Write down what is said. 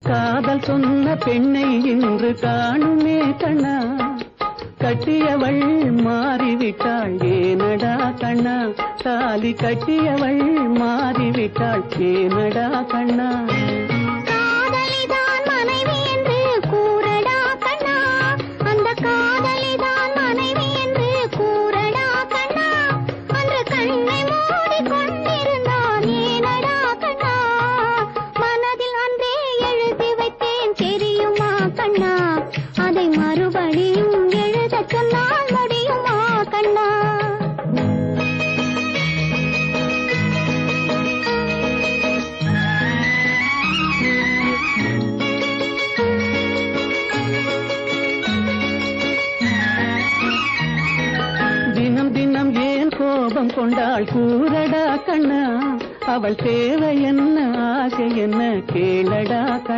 காதல் சொன்ன பெண்ணை இன்று காணுமே கண்ணா, கட்டியவள் மாறிவிட்டாள் ஏனடா கண்ணா, தாலி கட்டியவள் மாறிவிட்டாள் ஏனடா கண்ணா. காதலிதான் மனைவி என்று கூறடா கண்ணா, அந்த காதலிதான் மனைவி என்று கூறடா கண்ணா, அன்று கண்ணை மூடி கொண்டிருந்தான் ஏனடா கண்ணா, மனதில் அன்றே எழுதி வைத்தேன் தெரியுமா கண்ணா, அதை மறுபடியும் எழுதச் சொன்னால் முடியுமா கண்ணா. தினம் தினம் ஏன் கோபம் கொண்டாள் கூறடா கண்ணா, அவள் தேவை என்ன ஆசை என்ன கேளடா கண்ணா.